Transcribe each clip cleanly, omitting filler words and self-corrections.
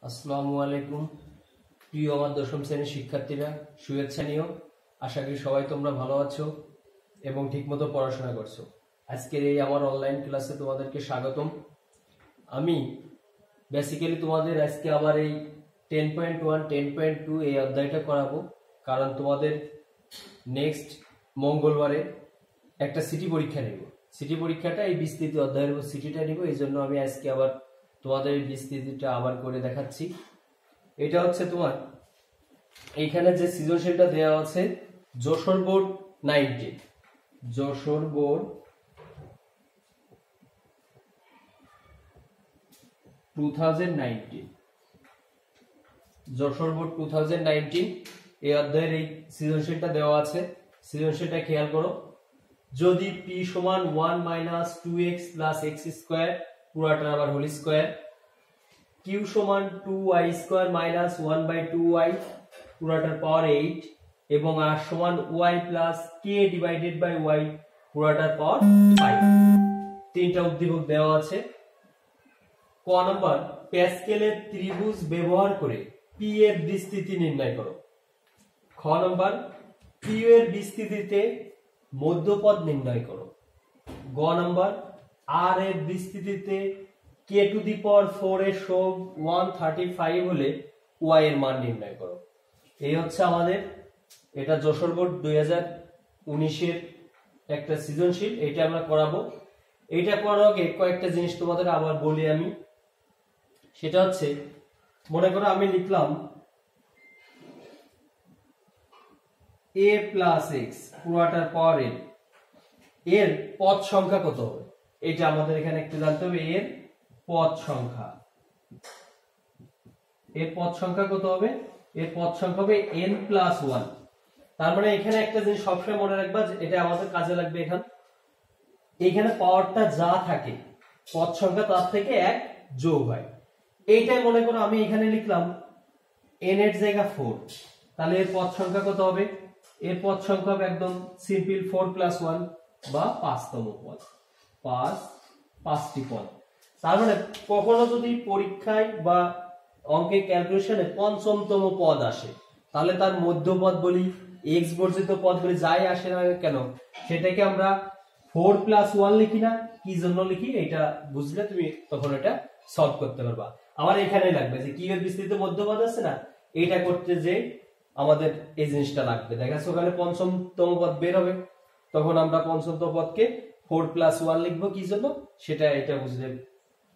আসসালামু আলাইকুম প্রিয় আমার দশম শ্রেণীর শিক্ষার্থীরা, শুভেচ্ছা নিও। আশা করি সবাই তোমরা ভালো আছো এবং ঠিকমতো পড়াশোনা করছো। আজকের এই আমার অনলাইন ক্লাসে তোমাদেরকে স্বাগতম। আমি বেসিক্যালি তোমাদের আজকে আমার এই 10.1 10.2 এই অধ্যায়টা করাবো, কারণ তোমাদের নেক্সট মঙ্গলবারে একটা সিটি পরীক্ষা নেব। সিটি পরীক্ষাটা এই বিস্তৃত অধ্যায়ের উপর সিটিটা নিব, এই জন্য আমি আজকে আবার তোমাদের এই বিস্তৃতিটা আবার করে দেখাচ্ছি। এটা হচ্ছে তোমার এইখানে যে সৃজনশীলটা দেওয়া আছে Jessore board 90, Jessore board 2019, Jessore board 2019 এই অধ্যায়ের এই সৃজনশীলটা দেওয়া আছে। সৃজনশীলটা খেয়াল করো। যদি p সমান 1 minus 2x plus x square পুরাটা আবার হোল স্কয়ার, q সমান 2y স্কয়ার মাইনাস 1/2y পুরাটার পাওয়ার 8 এবং r সমান y plus k divided by y পুরাটার পাওয়ার 5, তিনটা উদ্দীপক দেওয়া আছে। ক নাম্বার, প্যাসকেলের ত্রিভুজ ব্যবহার করে p এর বিস্তৃতি নির্ণয় করো। খ নাম্বার, p এর বিস্তৃতিতে মধ্যপদ নির্ণয় করো। গ নাম্বার, r এর বিস্তৃতিতে k টু দি পাওয়ার 4 এর সহগ 135 হলে y এর মান নির্ণয় করো। এই হচ্ছে আমাদের এটা যশোর বোর্ড 2019 এর একটা সৃজনশীল, এটা আমরা করাবো। এটা করার আগে কয়েকটা জিনিস তোমাদের আবার বলি আমি। সেটা হচ্ছে, মনে করো আমি লিখলাম a প্লাস x পুরাটার পাওয়ার n, এর পদ সংখ্যা কত হবে এটা আমাদের এখানে একটু জানতে হবে। এর পদ সংখ্যা, এর পদ সংখ্যা কত হবে? এর পদ সংখ্যা হবে n প্লাস 1। তার মানে এখানে একটা জিনিস সবসময় মনে রাখবা, এটা আমাদের কাজে লাগবে। এখানে পাওয়ারটা যা থাকে পদ সংখ্যা তার থেকে এক যোগ হয়। এইটাই মনে করো আমি এখানে লিখলাম n এর জায়গা 4, তাহলে এর পদ সংখ্যা কত হবে? এর পদ সংখ্যা হবে একদম সিম্পল 4 প্লাস 1 বা 5তম পদ, 5টি পদ। তার মানে কখনো যদি পরীক্ষায় বা অঙ্কের ক্যালকুলেশনে পঞ্চমতম পদ আসে, তাহলে তার মধ্যপদ বলি, x বর্জিত পদ বলি, যাই আসে না কেন সেটাকে আমরা 4 প্লাস 1 লিখি না। কি জন্য লিখি এটা বুঝলে তুমি তখন এটা সলভ করতে পারবা। আমার এখানে লাগবে যে কি এর বিস্তৃত মধ্যপদ আছে না, এটা করতে যে আমাদের এই জিনিসটা লাগবে। দেখাচ্ছ ওখানে পঞ্চমতম পদ বের হবে, তখন আমরা পঞ্চমতম পদকে 4 প্লাস 1 লিখবো। কি জন্য সেটা এটা বুঝলে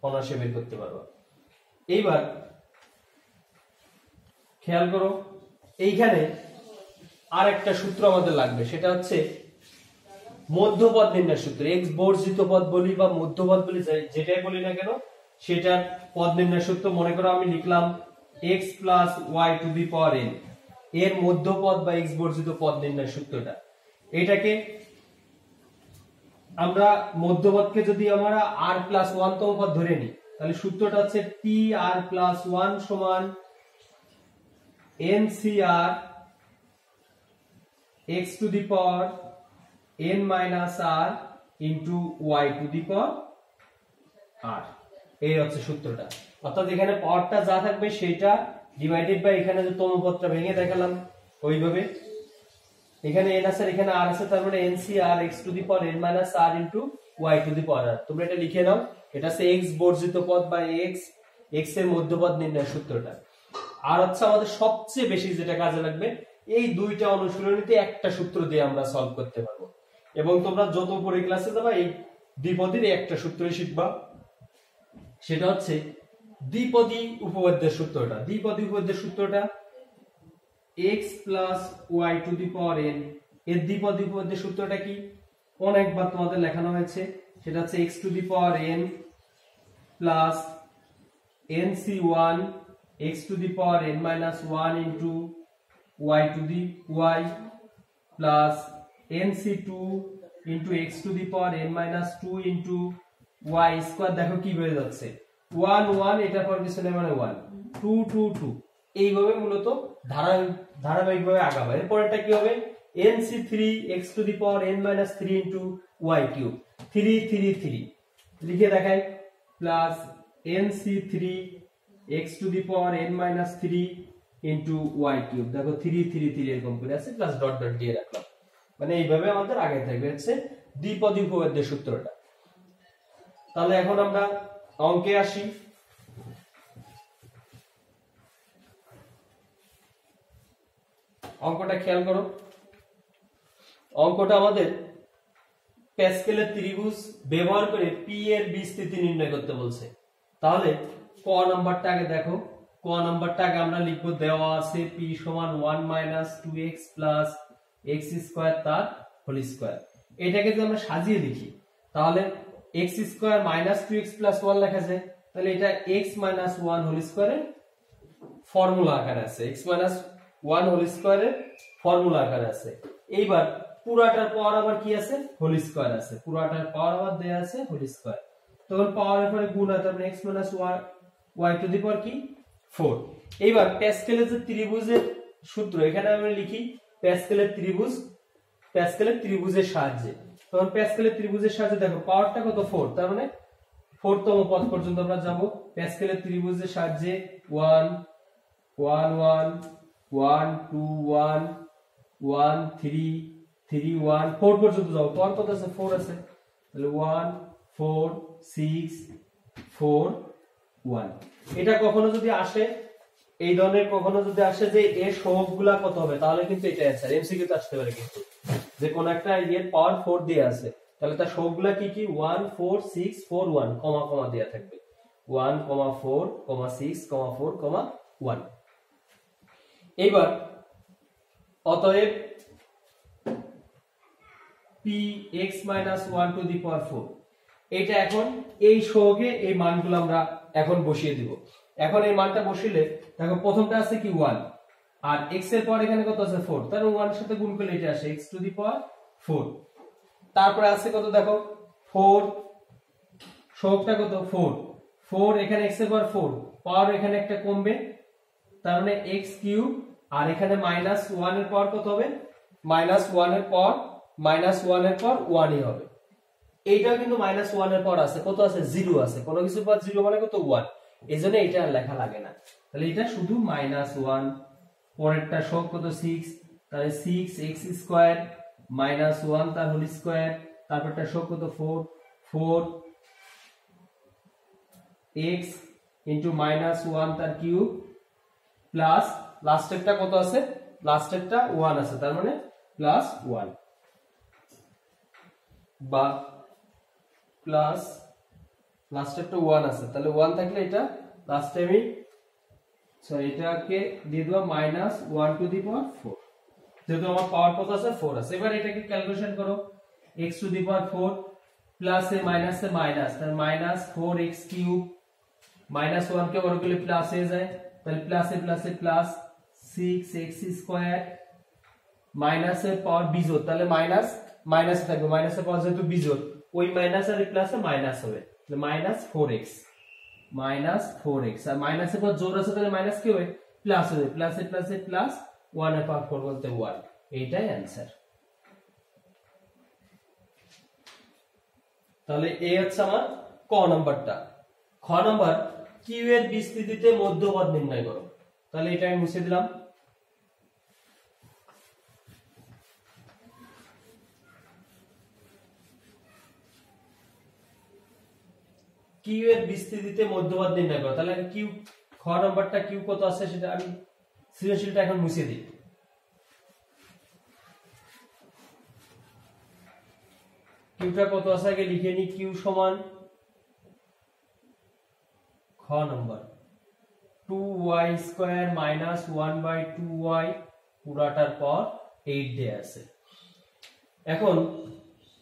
অনায়াসে বের করতে পারবা। এইবার খেয়াল করো, এইখানে আর একটা সূত্র আমাদের লাগবে, সেটা হচ্ছে মধ্যপদ নির্ণয়ের সূত্র। x বর্জিত পদ বলি বা মধ্যপদ বলি, যেটাই বলি না কেন সেটার পদ নির্ণয়ের সূত্র। মনে করো আমি লিখলাম x plus y to the power n, এর মধ্যপদ বা x বর্জিত পদ নির্ণয়ের সূত্রটা। এটাকে আমরা মধ্যপদকে যদি আমরা r প্লাস 1 তম পদ ধরে নিই, তাহলে সূত্রটা হচ্ছে tr প্লাস 1 সমান ncr x two the power n minus r into y to the power r। এই হচ্ছে সূত্রটা। অর্থাৎ এখানে পাওয়ারটা যা থাকবে সেটা ডিভাইডেড বাই এখানে যে তম পদটা ভেঙে দেখালাম ওইভাবে। এখানে n আছে, এখানে r আছে, তার মানে ncr x two the power n minus r into y to the power r। তোমরা এটা লিখে নাও, এটা হচ্ছে x বর্জিত পদ বা x এর মধ্যপদ নির্ণয়ের সূত্রটা। আর হচ্ছে আমাদের সবচেয়ে বেশি যেটা কাজে লাগবে, এই দুইটা অনুশীলনীতে একটা সূত্র দিয়ে আমরা সলভ করতে পারবো। এবং তোমরা যত পরে ক্লাসে যাবা এই দ্বিপদীর একটা সূত্রই শিখবা, সেটা হচ্ছে দ্বিপদী উপপাদ্যের সূত্রটা। দ্বিপদী উপপাদ্যের সূত্রটা x plus y to the power n, এর দ্বিপদী উপপাদ্যের সূত্রটা কি অনেকবার তোমাদের লেখানো হয়েছে, সেটা হচ্ছে x two the power n plus nc1 x two the power n minus 1 into y to the y plus nc2 into x to the power n minus 2 into y square। দেখো কি হয়ে যাচ্ছে, 1 1 এটা পর পিছনে মানে 1 2 2 2, এইভাবে মূলত ধারাবাহিকভাবে আগাবে। এরপরটা কি হবে, nc3 x to the power n minus 3 into y cube 3 3 3 লিখে দেখাই, plus nc3 x two the power n minus 3 into y cube. দেখো 3 3 3 এরকম করে আছে, প্লাস ডট ডট দিয়ে রাখলাম। মানে এইভাবে আমাদের আগে থাকবে হচ্ছে দ্বিপদী উপপাদ্যের সূত্রটা। তাহলে এখন আমরা অঙ্কে আসি। অঙ্কটা খেয়াল করো। অঙ্কটা আমাদের প্যাসকেলের ত্রিভুজ ব্যবহার করে পি এর বিস্তৃতি নির্ণয় করতে বলছে। তাহলে ক নাম্বারটা আগে দেখো। ক নাম্বারটা আগে আমরা লিখবো, দেওয়া আছে p সমান 1 minus 2x plus x square তার হোল স্কয়ার। এটাকে যদি আমরা সাজিয়ে লিখি তাহলে x square minus 2x plus 1 লেখা যায়। তাহলে এটা x মাইনাস 1 হোল স্কয়ারের ফর্মুলা আকারে আছে, x মাইনাস 1 হোল স্কয়ারের ফর্মুলা আকারে আছে। এইবার পুরাটার পাওয়ার আবার কি আছে, হোল স্কয়ার আছে, পুরাটার পাওয়ার আবার দেয়া আছে হোল স্কয়ার। তখন পাওয়ারের পরে গুণ হয়, তারপরে x minus y to the power কি 4। এইবার প্যাসকেলের যে ত্রিভুজের সূত্র, এখানে আমরা লিখি প্যাসকেলের ত্রিভুজের সাহায্যে। তখন প্যাসকেলের ত্রিভুজের সাহায্যে দেখো পাওয়ারটা কত 4, তার মানে 4তম পদ পর্যন্ত আমরা যাব। প্যাসকেলের ত্রিভুজের সাহায্যে 1 1 1 1 2 1 1 3 3 1 4 পর্যন্ত যাব। পাওয়ার কত আছে, 4 আছে। তাহলে 1 4 6 4 1। এটা কখনো যদি আসে, এই ধরনের কখনো যদি আসে যে এর সহগগুলা কত হবে, তাহলে কিন্তু এটা অ্যানসার। এমসিকিউ তে আসতে পারে কিন্তু, যে কোন একটা এর পাওয়ার 4 দেয়া আছে, তাহলে তার সহগগুলা কি কি 1 4 6 4 1 কমা কমা দেয়া থাকবে, 1 4 6 4 1। এইবার অতএব px 1 টু দি পাওয়ার 4, এটা এখন এই সহগে এই মানগুলো আমরা এখন বসিয়ে দিব। এখন এই মানটা বসিলে দেখো প্রথমটা আছে কি 1, আর x এর পর এখানে কত আছে 4, তার 1 এর সাথে গুণ করলে এটা আসে x টু দি পাওয়ার 4। তারপরে আছে কত দেখো 4, সহগটা কত 4 4, এখানে x এর পর 4, পাওয়ার এখানে একটা কমবে, তার মানে x কিউব, আর এখানে মাইনাস 1 এর পাওয়ার কত হবে, মাইনাস 1 এর পর 1 ই হবে। এইটাও কিন্তু মাইনাস 1 এর পর আছে, কত আছে 0 আছে, কোনো কিছুর পর 0 মানে কত 1, এইজন্য এটা আর লেখা লাগে না। তাহলে এটা শুধু মাইনাস 1। পরেরটা সহগ কত 6, তাহলে 6x স্কয়ার মাইনাস 1 তার হোল স্কয়ার। তারপরটা সহগ কত 4 4x ইনটু মাইনাস 1 তার কিউব প্লাস লাস্টেরটা কত আছে, লাস্টেরটা 1 আছে, তার মানে প্লাস 1 বা প্লাস লাস্টেরটা 1 আছে, তাহলে 1 থাকলে এটা লাস্টে আমি এটাকে দিয়ে দেব মাইনাস 1 টু দি পাওয়ার 4, যেহেতু আমার পাওয়ার কত আছে 4 আছে। এবার এটাকে ক্যালকুলেশন করো, x two the power 4 plus A minus, তাহলে মাইনাস 4x কিউব, মাইনাস 1 কে বর্গ করলে প্লাস হয়ে যায়, তাহলে প্লাস এ প্লাস 6x স্কয়ার, মাইনাস এর পাওয়ার বিজোড়, তাহলে মাইনাস থাকবে, মাইনাসের পাওয়ার যেহেতু বিজোড়, ওই মাইনাস আর প্লাসে মাইনাস হবে, তাহলে মাইনাস 4x আর মাইনাসের পর জোড় আছে, তাহলে মাইনাস কি হবে, প্লাস হবে, প্লাস এ প্লাস 1 এর পাওয়ার 4 বলতে 1, এইটাই অ্যানসার। তাহলে এই হচ্ছে আমার ক নাম্বারটা। খ নাম্বার, কিউ এর বিস্তৃতিতে মধ্যপদ নির্ণয় করো। তাহলে এটা আমি মুছে দিলাম। কিউ এর বিস্তৃতিতে মধ্যপদ নির্ণয় করো। তাহলে কিউ, খ নাম্বারটা কিউ কত আছে সেটা আমি সৃজনশীলটা এখন মুছে দিই। কিউটা কত আছে আগে লিখে নি, কিউ সমান খ number 2y square minus 1/2y পুরাটার পর 8 দেয়া আছে। এখন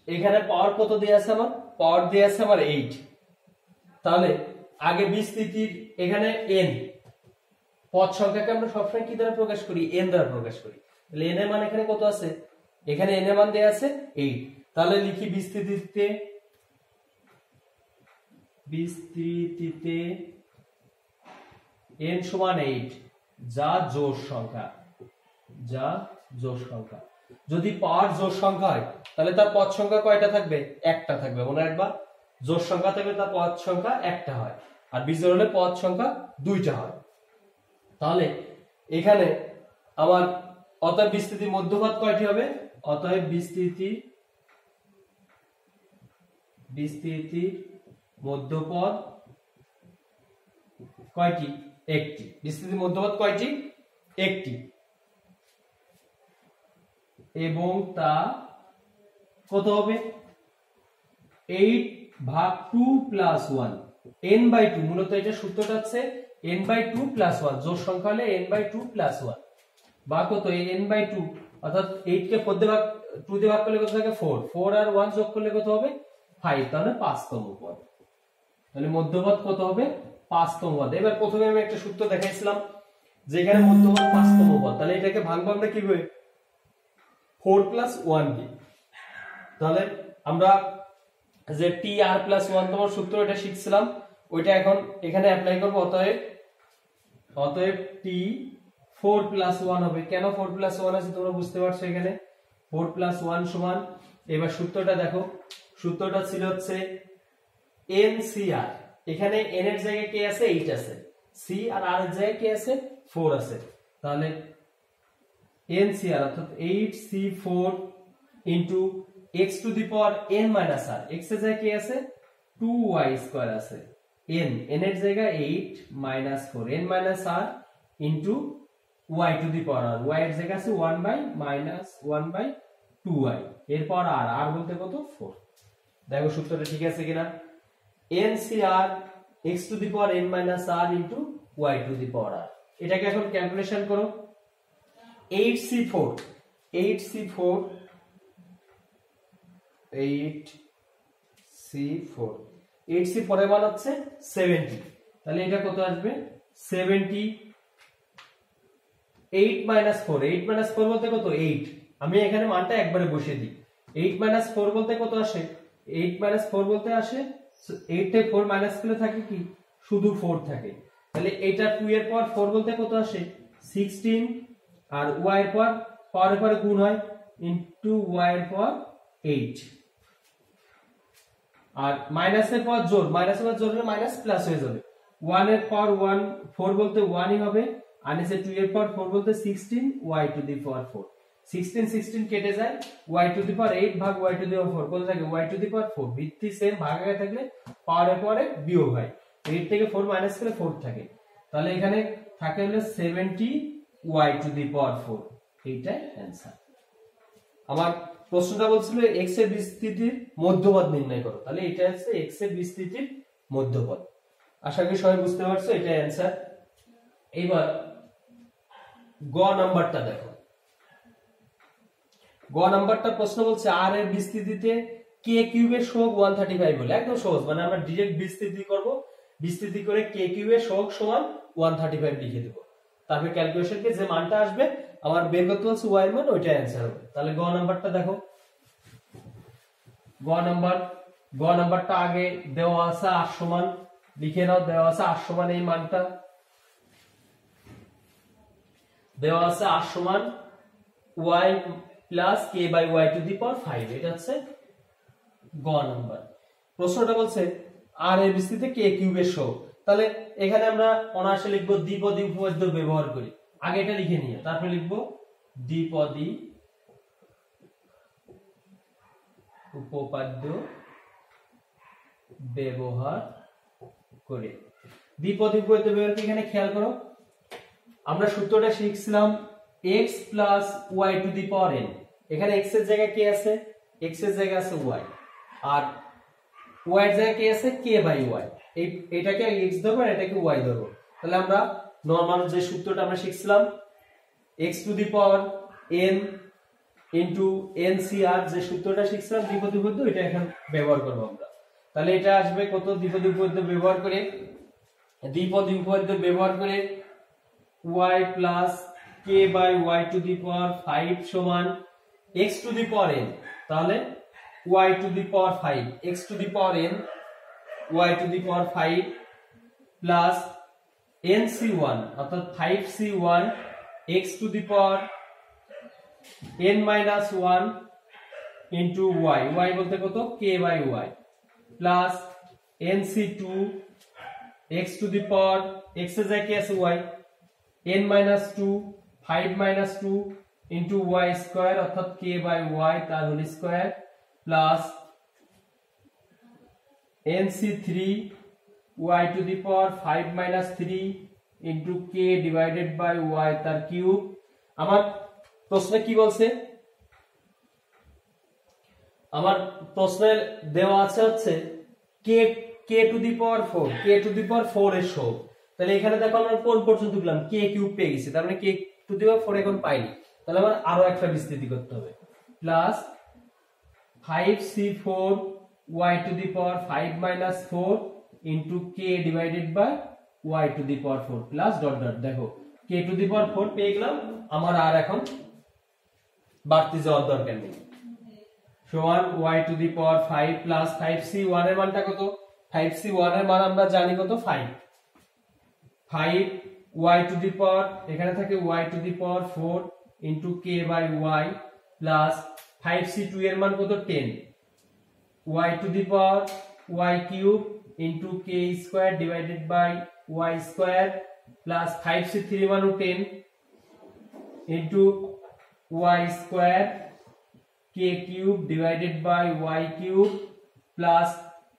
এখানে পাওয়ার কত দেয়া আছে, আমার পাওয়ার দেয়া আছে আমার 8। তাহলে আগে বিস্তৃতির এখানে n, পদ সংখ্যাকে আমরা সবসময় কি দ্বারা প্রকাশ করি, n দ্বারা প্রকাশ করি। তাহলে n এর মান এখানে কত আছে, এখানে n এর মান দেয়া আছে 8। তাহলে লিখি বিস্তৃতিতে n সমান 8, যা জোড় সংখ্যা, যদি পাওয়ার জোড় সংখ্যা হয় তাহলে তার পদ সংখ্যা কয়টা থাকবে, একটা থাকবে, মনে রাখবা, জোড় সংখ্যা থাকলে তার পদ সংখ্যা একটা হয়। আর বিজোড় হলে পদ সংখ্যা 2টা হয়। তাহলে এখানে আমার অতএব বিস্তৃতি মধ্যপদ কয়টি হবে? অতএব বিস্তৃতি মধ্যপদ কয়টি? একটি। বিস্তৃতি মধ্যপদ কয়টি? একটি। এবং তা কত হবে? 8/2 + 1 n/2। মূলত এটা সূত্রটা হচ্ছে n/2 + 1, জোড় সংখ্যা হলে n/2 + 1 বা কত? n/2, অর্থাৎ 8 কে 4 দিয়ে ভাগ 2 দিয়ে ভাগ করলে কত থাকে? 4। 4 আর 1 যোগ করলে কত হবে? 5। তাহলে 5তম পদ। তাহলে মধ্যপদ কত হবে? 5তম পদ। এবার প্রথমে আমি একটা সূত্র দেখাইছিলাম যে এখানে মধ্যপদ 5তম পদ, তাহলে এটাকে ভাঙবো আমরা কিভাবে? 4 + 1 দিয়ে। তাহলে আমরা যে tr + 1 তম সূত্র এটা শিখছিলাম, ওইটা এখন এখানে অ্যাপ্লাই করব। অতএব t 4 + 1 হবে। কেন 4 + 1 আছে তোমরা বুঝতে পারছো? এখানে 4 + 1 সমান, এবার সূত্রটা দেখো, সূত্রটা ছিল হচ্ছে ncr। এখানে n এর জায়গায় কে আছে? 8 আছে। c আর r এর জায়গায় কে আছে? 4 আছে। তাহলে ncr অর্থাৎ 8c4 into x⁻n - r। x এর জায়গায় কি আছে? 2y² আছে। n এর জায়গায় 8 - 4 n - r into y⁻r। y এর জায়গায় আছে 1/-1/2y, এরপর r বলতে কত? 4। দেখো সূত্রটা ঠিক আছে কিনা? ncr x⁻n - r into y⁻r। এটাকে এখন ক্যালকুলেশন করো। 8c4 এর মান হচ্ছে 70। তাহলে এটা কত আসবে? 70। 8 - 4 বলতে কত? 8। আমি এখানে মানটা একবারে বসিয়ে দিই। 8 - 4 বলতে কত আসে? 8 - 4 বলতে আসে 8 থেকে 4 মাইনাস করলে থাকে কি? শুধু 4 থাকে। তাহলে এটা 2 এর পর 4 বলতে কত আসে? 16। আর y এর পর পাওয়ারের পরে গুণ হয় ইনটু y এর পর 8। আর মাইনাসের পর জোড়, মাইনাসের পর জোড় হলে মাইনাস প্লাস হয়ে যাবে। 1 এর পর 1 4 বলতে 1ই হবে। আর নিচে 2 এর পর 4 বলতে 16 y⁴। 16 কেটে যায়, y⁸ ভাগ y⁴ কত থাকে? y⁴। ভিত্তি সেম, ভাগে থাকলে পাওয়ারের পরে বিয়োগ হয়। 8 থেকে 4 মাইনাস করলে 4 থাকে। তাহলে এখানে থাকে হলো 70 y⁴। এইটাই অ্যানসার। আমার প্রশ্নটা বলছিল x এর বিস্তৃতির মধ্যপদ নির্ণয় করো। তাহলে এটা হচ্ছে x এর বিস্তৃতির মধ্যপদ। আশা করি সবাই বুঝতে পারছো, এটাই অ্যানসার। এবার গ নাম্বারটা দেখো। গ নাম্বারটা প্রশ্ন বলছে r এর বিস্তৃতিতে k³ এর সহগ 135 বলে। একদম সহজ, মানে আমরা ডাইরেক্ট বিস্তৃতি করব। বিস্তৃতি করে k³ এর সহগ সমান 135 লিখে দেব। তারপরে ক্যালকুলেশনকে যে মানটা আসবে আমার বের করতে বলছে y এর মান, ওইটাই অ্যানসার হবে। তাহলে গ নাম্বারটা দেখো। গ নাম্বারটা আগে দেওয়া আছে 8 সমান, লিখে নাও। দেওয়া আছে 8 সমান, এই মানটা দেওয়া আছে 8 সমান y প্লাস k/y⁵। এটা হচ্ছে গ নাম্বার। প্রশ্নটা বলছে r এর বিস্তৃতিতে k³ এর সহগ। তাহলে এখানে আমরা অনায়াসে লিখব দ্বিপদী উপপাদ্য ব্যবহার করি। আগে এটা লিখে নিয়ে তারপরে লিখব দ্বিপদী উপপাদ্য ব্যবহার করে। দ্বিপদী উপপাদ্য ব্যবহার করে এখানে খেয়াল করো, আমরা সূত্রটা শিখছিলাম x + y⁴n। এখানে x এর জায়গায় কে আছে? x এর জায়গায় আছে y, আর y এর জায়গায় কে আছে? k/y। এটাকে x ধরবো আর এটাকে y ধরবো। তাহলে আমরা নরমাল যে সূত্রটা আমরা শিখছিলাম x⁻n ইনটু ncr, যে সূত্রটা শিখছিলাম দ্বিপদী উপপাদ্য, এটা এখন ব্যবহার করব আমরা। তাহলে এটা আসবে কত? দ্বিপদী উপপাদ্য ব্যবহার করে y প্লাস k/y⁵ সমান x⁻n। তাহলে y⁵ x⁻n y⁵ plus nc1 অর্থাৎ 5c1 x⁻n-1 into y, y বলতে কত? k/y plus nc2 x two the power x এর জায়গায় কি আছে y, n minus 2 5 minus 2 into y square অর্থাৎ k by y তার whole square plus nc3 y to the power 5 minus 3 into k divided by y তার cube. আমার প্রশ্নে কি বলছে, আমার প্রশ্নে দেওয়া আছে হচ্ছে k to the power 4, k to the power 4 এর সহগ। তাহলে এখানে দেখো আমরা কোন পর্যন্ত পেলাম, k কিউব পেয়ে গেছি, তার মানে k to the power 4 এখন পাইনি, তাহলে আমার আরো একটা বিস্তৃতি করতে হবে plus 5c4 y to the power 5 minus 4 into k divided by y to the power 4 plus dot dot। দেখো k to the power 4 পেয়ে গেলাম, আমার আর এখন বাড়তি যাওয়ার দরকার নেই। সমান y to the power 5 plus 5c1 এর মানটা কত, 5c1 এর মান আমরা জানি কত 5, 5 y to the power এখানে থাকে y to the power 4 into k by y plus 5c2 এর মান কত 10, y to the power y cube into k square divided by y square plus 5c3 মান 10 into y square k cube divided by y cube plus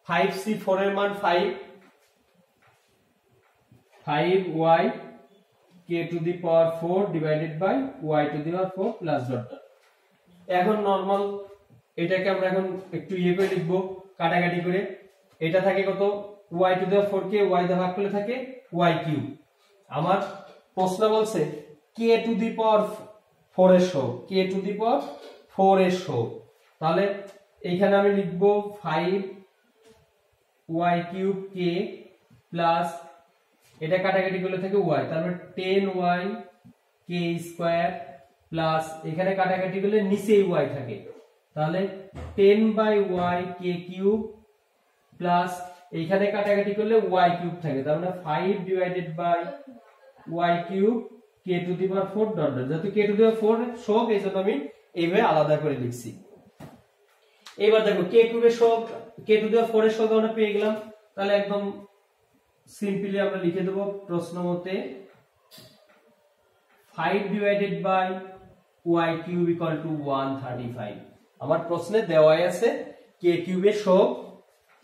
5c4 এর মান 5y k to the power 4 divided by y to the power 4 plus dot dot। এখন normal এটাকে আমরা এখন একটু ইয়ে করে লিখব কাটাকাটি করে, এটা থাকে কত y to the power 4 K y দ্বারা ভাগ করলে থাকে y কিউব। আমার প্রশ্ন বলছে k to the power 4 এর সহগ, k to the power 4 এর সহগ, তাহলে এইখানে আমি লিখব 5y কিউব k প্লাস এটা কাটাকাটি করলে থাকে y, তারপর 10y k স্কয়ার প্লাস এখানে কাটাকাটি করলে নিচেই y থাকে, তাহলে 10 by y k cube plus এইখানে কাটাকাটি করলে y কিউব থাকে, তার মানে 5 divided by y cube k to the power 4 dot dot. যেহেতু k to the power 4 সহগ এইজন্য আমি এইভাবে আলাদা করে লিখছি। এবার দেখো k কিউবের সহগ, k to the power 4 এর সহগ আমরা পেয়ে গেলাম, তাহলে একদম সিম্পলি আমরা লিখে দেব প্রশ্ন মতে 5 divided by y cube equal to 135। আমার প্রশ্নে দেওয়াই আছে k কিউবের সহগ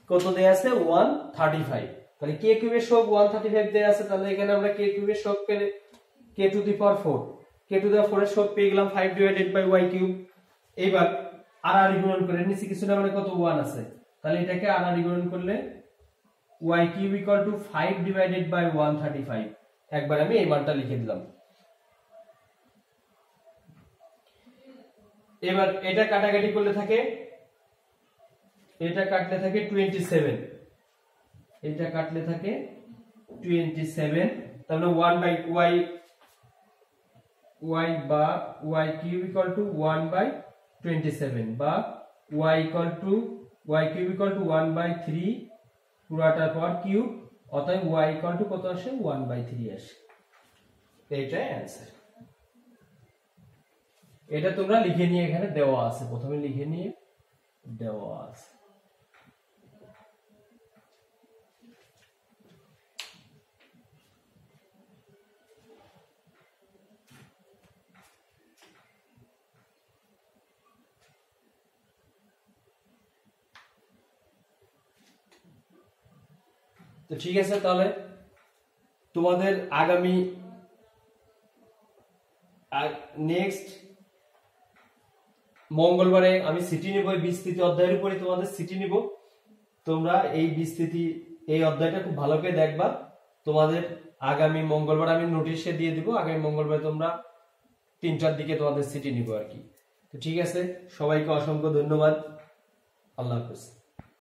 কত দেয়া আছে 135, তাহলে k কিউবের সহগ 135 দেয়া আছে, তাহলে এখানে আমরা k কিউবের সহগ পেলে k to the power 4, k to the power 4 এর সহগ পেয়ে গেলাম 5 divided by y cube। এবার আর গুণন করে নিচে কিছু না মানে কত 1 আছে, তাহলে এটাকে আর গুণন করলে y cube equal to 5 divided by 135, একবার আমি এই মানটা লিখে দিলাম। এবার এটা কাটাকাটি করলে থাকে, এটা কাটলে থাকে 27, এটা কাটলে থাকে 27, তাহলে 1 by y বা y cube equal to 1 by 27 বা y cube equal to 1 by 3 পুরাটার power cube, অতএব y equal to কত আসে 1 by 3 আসে, এইটাই অ্যানসার। এটা তোমরা লিখে নিয়ে এখানে দেওয়া আছে, প্রথমে লিখে নিয়ে দেওয়া আছে। তো ঠিক আছে, তাহলে তোমাদের আগামী নেক্সট মঙ্গলবারে আমি সিটি নিব, এই বিস্তৃতি অধ্যায়ের উপরে তোমাদের সিটি নিব। তোমরা এই বিস্তৃতি এই অধ্যায়টা খুব ভালো করে দেখবা, তোমাদের আগামী মঙ্গলবার আমি নোটিশে দিয়ে দিব, আগামী মঙ্গলবার তোমরা 3টার দিকে তোমাদের সিটি নিব আর কি। তো ঠিক আছে, সবাইকে অসংখ্য ধন্যবাদ, আল্লাহ হাফেজ।